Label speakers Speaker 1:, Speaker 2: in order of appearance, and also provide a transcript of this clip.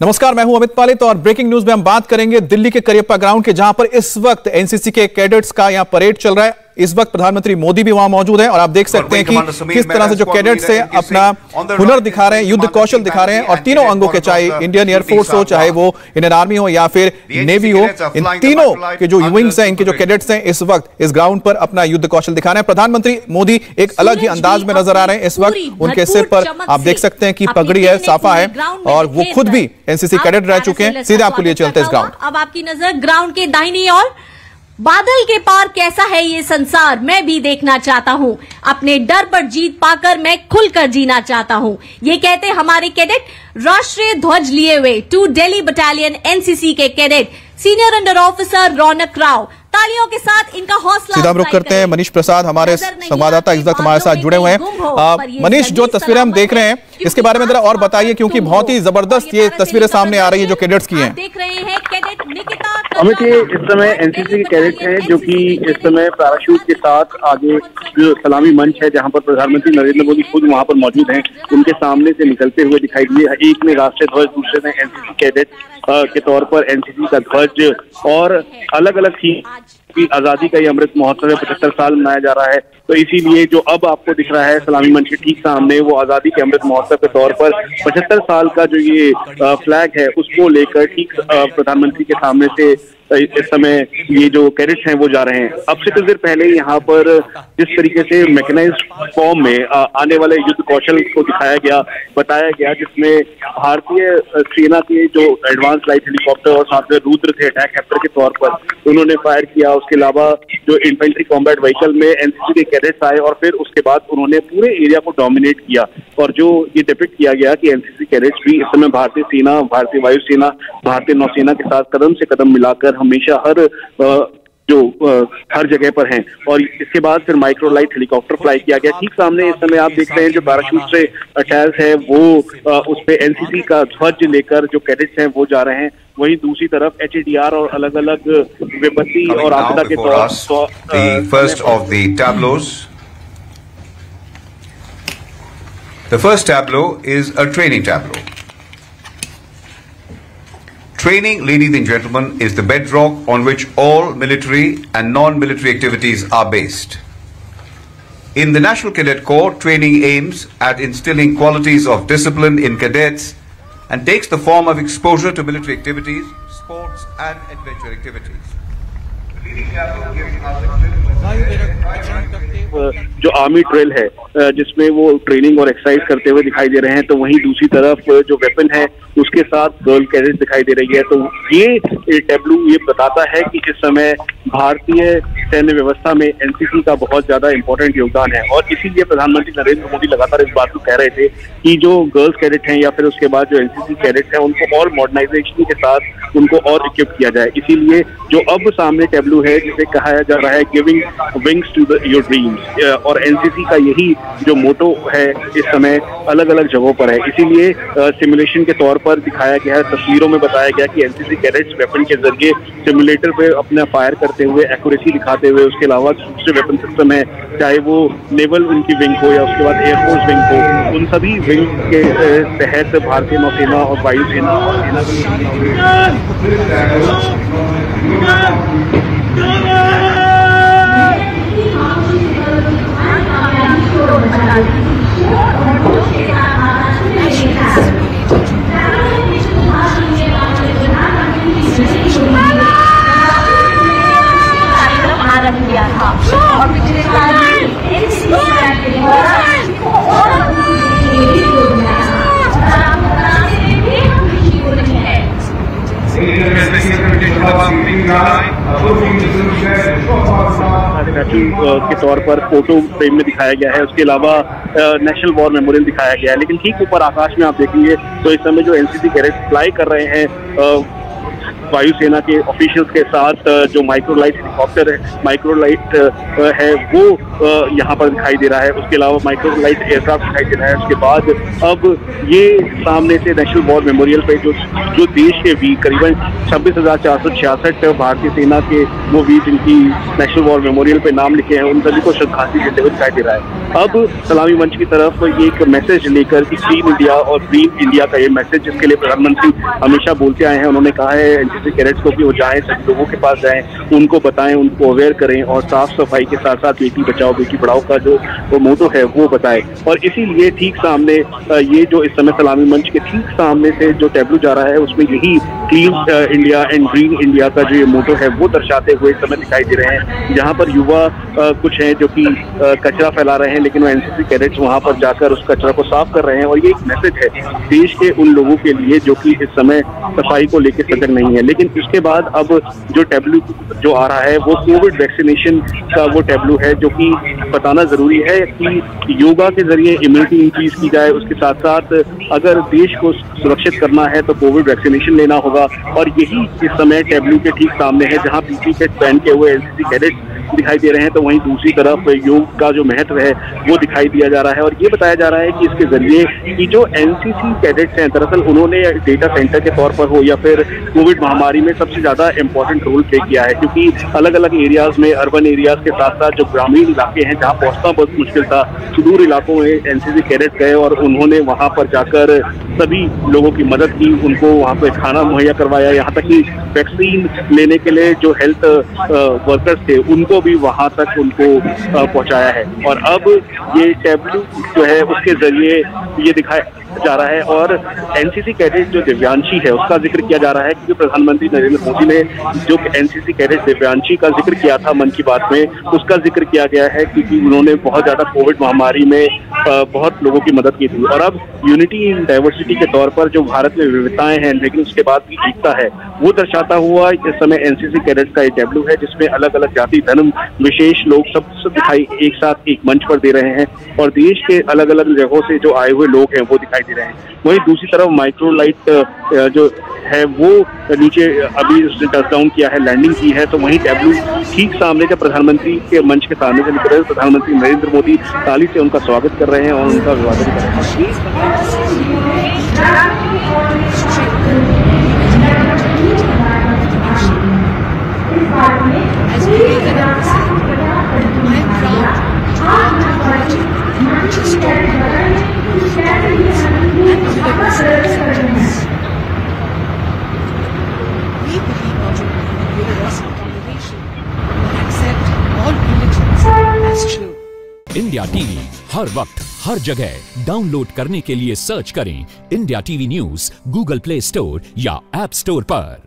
Speaker 1: नमस्कार, मैं हूं अमित पालित और ब्रेकिंग न्यूज में हम बात करेंगे दिल्ली के करियप्पा ग्राउंड के, जहां पर इस वक्त एनसीसी के कैडेट्स का यहां परेड चल रहा है। इस वक्त प्रधानमंत्री मोदी भी वहां मौजूद हैं और आप देख सकते हैं कि किस तरह से जो कैडेट्स हैं अपना हुनर दिखा रहे हैं, युद्ध कौशल दिखा रहे हैं। और तीनों अंगों के, चाहे इंडियन एयरफोर्स हो, चाहे वो इंडियन आर्मी हो या फिर नेवी हो, इन तीनों के जो विंग्स हैं, इनके जो कैडेट्स हैं, इस वक्त इस ग्राउंड पर अपना युद्ध कौशल दिखा रहे हैं। प्रधानमंत्री मोदी एक अलग ही अंदाज में नजर आ रहे हैं इस वक्त। उनके सिर पर आप देख सकते हैं कि पगड़ी है, साफा है और वो खुद भी एनसीसी कैडेट रह चुके हैं। सीधे आपको लिए चलते हैं इस ग्राउंड।
Speaker 2: अब आपकी नजर ग्राउंड के दाहिनी ओर, बादल के पार कैसा है ये संसार, मैं भी देखना चाहता हूँ। अपने डर पर जीत पाकर मैं खुलकर जीना चाहता हूँ, ये कहते हमारे कैडेट राष्ट्रीय ध्वज लिए हुए 2 दिल्ली बटालियन एनसीसी के कैडेट सीनियर अंडर ऑफिसर रौनक राव। तालियों के साथ इनका हौसला
Speaker 1: सीधा हम रुख करते हैं। मनीष प्रसाद हमारे संवाददाता इस वक्त हमारे साथ जुड़े हुए हैं। मनीष, जो तस्वीरें हम देख रहे हैं इसके बारे में जरा और बताइए, क्योंकि बहुत ही जबरदस्त ये तस्वीरें सामने आ रही है जो कैडेट्स की हैं।
Speaker 2: देख रहे हैं कैडेट निकिता
Speaker 3: अमित, ये इस समय एनसीसी के कैडेट्स हैं जो कि इस समय पैराशूट के साथ आगे जो सलामी मंच है जहां पर प्रधानमंत्री नरेंद्र मोदी खुद वहां पर मौजूद हैं, उनके सामने से निकलते हुए दिखाई दिए। एक में राष्ट्रीय ध्वज, दूसरे में एनसीसी कैडेट के तौर पर एनसीसी का ध्वज और अलग अलग थीम की आजादी का ये अमृत महोत्सव है, 75 साल मनाया जा रहा है। तो इसीलिए जो अब आपको दिख रहा है सलामी मंच के ठीक सामने, वो आजादी के अमृत महोत्सव के तौर पर 75 साल का जो ये फ्लैग है उसको लेकर ठीक प्रधानमंत्री के सामने से इस समय ये जो कैडेट्स हैं वो जा रहे हैं। अब से कुछ देर पहले यहाँ पर जिस तरीके से मैकेनाइज्ड फॉर्म में आने वाले युद्ध कौशल को दिखाया गया, बताया गया, जिसमें भारतीय सेना के जो एडवांस लाइट हेलीकॉप्टर और साथ में रुद्र थे अटैक हेक्टर के तौर पर, उन्होंने फायर किया। उसके अलावा जो इन्फेंट्री कॉम्बैट व्हीकल में एनसीसी के कैडेट्स आए और फिर उसके बाद उन्होंने पूरे एरिया को डोमिनेट किया। और जो ये डिपिक्ट किया गया कि एनसीसी कैडेट्स भी इस समय भारतीय सेना, भारतीय वायुसेना, भारतीय नौसेना के साथ कदम से कदम मिलाकर हमेशा हर जगह पर हैं। और इसके बाद फिर माइक्रोलाइट हेलीकॉप्टर फ्लाई किया गया। ठीक सामने इस समय आप देख रहे हैं जो पैराशूट से अटैच है वो उस पे एनसीसी का ध्वज लेकर जो कैडेट्स हैं वो जा रहे हैं। वहीं दूसरी तरफ एचएडीआर और अलग अलग विपत्ति और आपदा के
Speaker 4: The first tableau is a training tableau. Training, ladies and gentlemen, is the bedrock on which all military and non-military activities are based. In the National Cadet Corps, training aims at instilling qualities of discipline in cadets and takes the form of exposure to military activities, sports and adventure activities.
Speaker 3: जो army drill है जिसमें वो training और exercise करते हुए दिखाई दे रहे हैं, तो वहीं दूसरी तरफ जो वेपन है उसके साथ गर्ल कैडेट दिखाई दे रही है। तो ये टैब्लू ये बताता है कि इस समय भारतीय सैन्य व्यवस्था में एनसीसी का बहुत ज्यादा इंपॉर्टेंट योगदान है। और इसीलिए प्रधानमंत्री नरेंद्र मोदी लगातार इस बात को कह रहे थे कि जो गर्ल्स कैडेट हैं या फिर उसके बाद जो एनसीसी कैडेट हैं उनको और मॉडर्नाइजेशन के साथ उनको और इक्विप किया जाए। इसीलिए जो अब सामने टैब्लू है जिसे कहा जा रहा है giving wings to your dreams, और एनसीसी का यही जो मोटो है इस समय अलग अलग जगहों पर है। इसीलिए सिमुलेशन के तौर पर दिखाया गया है, तस्वीरों में बताया गया कि एनसीसी कैडेट्स वेपन के जरिए सिमुलेटर पे अपना फायर करते हुए एक्यूरेसी दिखाते हुए, उसके अलावा दूसरे वेपन सिस्टम है, चाहे वो नेवल उनकी विंग हो या उसके बाद एयरफोर्स विंग हो, उन सभी विंग के तहत भारतीय नौसेना और वायुसेना
Speaker 2: आरंभ किया था और पिछले साल
Speaker 3: के तौर पर फोटो फ्रेम में दिखाया गया है। उसके अलावा नेशनल वॉर मेमोरियल दिखाया गया है। लेकिन ठीक ऊपर आकाश में आप देखेंगे तो इस समय जो एनसीसी कैडेट्स फ्लाई कर रहे हैं वायुसेना के ऑफिशियल्स के साथ, जो माइक्रोलाइट हेलीकॉप्टर है, माइक्रोलाइट है वो यहाँ पर दिखाई दे रहा है। उसके अलावा माइक्रोलाइट एयरक्राफ्ट दिखाई दे रहा है। उसके बाद अब ये सामने से नेशनल वॉर मेमोरियल पे जो देश के वीर करीबन 26,466 भारतीय सेना के वो वीर जिनकी नेशनल वॉर मेमोरियल पे नाम लिखे हैं, उन सभी को श्रद्धांजलि देते हुए दिखाई दे रहा है। अब सलामी मंच की तरफ ये एक मैसेज लेकर कि क्लीन इंडिया और ग्रीन इंडिया का ये मैसेज जिसके लिए प्रधानमंत्री हमेशा बोलते आए हैं। उन्होंने कहा है एनसीसी कैडेट्स को कि वो जाएं, सभी लोगों के पास जाएं, उनको बताएं, उनको अवेयर करें और साफ सफाई के साथ साथ बेटी बचाओ बेटी पढ़ाओ का जो मोटो है वो बताएं। और इसीलिए ठीक सामने ये जो इस समय सलामी मंच के ठीक सामने से जो टैब्लू जा रहा है उसमें यही clean India and green India का जो ये मोटो है वो दर्शाते हुए इस समय दिखाई दे रहे हैं। जहाँ पर युवा कुछ हैं जो कि कचरा फैला रहे हैं, लेकिन वो एनसीसी कैडेट्स वहां पर जाकर उस कचरा को साफ कर रहे हैं। और ये एक मैसेज है देश के उन लोगों के लिए जो कि इस समय सफाई को लेकर सजग नहीं है। लेकिन इसके बाद अब जो टैब्लू जो आ रहा है वो कोविड वैक्सीनेशन का वो टैब्लू है, जो कि बताना जरूरी है कि योगा के जरिए इम्यूनिटी इंक्रीज की जाए। उसके साथ साथ अगर देश को सुरक्षित करना है तो कोविड वैक्सीनेशन लेना होगा। और यही इस समय टैब्लू के ठीक सामने है, जहां पीपी किट पहन के हुए एनसीसी कैडेट्स दिखाई दे रहे हैं, तो वहीं दूसरी तरफ योग का जो महत्व है वो दिखाई दिया जा रहा है। और ये बताया जा रहा है कि इसके जरिए कि जो एनसीसी कैडेट्स हैं दरअसल उन्होंने डेटा सेंटर के तौर पर हो या फिर कोविड महामारी में सबसे ज्यादा इंपॉर्टेंट रोल प्ले किया है, क्योंकि अलग अलग एरियाज में, अर्बन एरियाज के साथ साथ जो ग्रामीण इलाके हैं जहाँ पहुंचना बहुत मुश्किल था, सुदूर इलाकों में एनसीसी कैडेट्स गए और उन्होंने वहां पर जाकर सभी लोगों की मदद की, उनको वहां पर खाना मुहैया करवाया, यहाँ तक कि वैक्सीन लेने के लिए जो हेल्थ वर्कर्स थे उनको भी वहां तक उनको पहुंचाया है। और अब ये टैब्लू जो है उसके जरिए ये दिखाया जा रहा है। और एनसीसी कैडेट जो दिव्यांशी है उसका जिक्र किया जा रहा है, क्योंकि प्रधानमंत्री नरेंद्र मोदी ने जो एनसीसी कैडेट दिव्यांशी का जिक्र किया था मन की बात में, उसका जिक्र किया गया है क्योंकि उन्होंने बहुत ज्यादा कोविड महामारी में बहुत लोगों की मदद की थी। और अब यूनिटी इन डाइवर्सिटी के तौर पर जो भारत में विविधताएं हैं लेकिन उसके बाद भी एकता है वो दर्शाता हुआ इस समय एनसीसी कैडेट का ये टैब्लू है, जिसमें अलग अलग जाति धर्म विशेष लोग सब दिखाई एक साथ एक मंच पर दे रहे हैं और देश के अलग अलग जगहों से जो आए हुए लोग हैं वो दिखाई दे रहे हैं। वहीं दूसरी तरफ माइक्रोलाइट जो है वो नीचे अभी उसने टचडाउन किया है, लैंडिंग की है, तो वहीं टैब्लू ठीक सामने जब प्रधानमंत्री के मंच के सामने से निकले, प्रधानमंत्री नरेंद्र मोदी ताली से उनका स्वागत कर रहे हैं और उनका अभिवादन कर रहे
Speaker 5: इंडिया टीवी हर वक्त हर जगह डाउनलोड करने के लिए सर्च करें India TV news Google play store या ऐप स्टोर पर।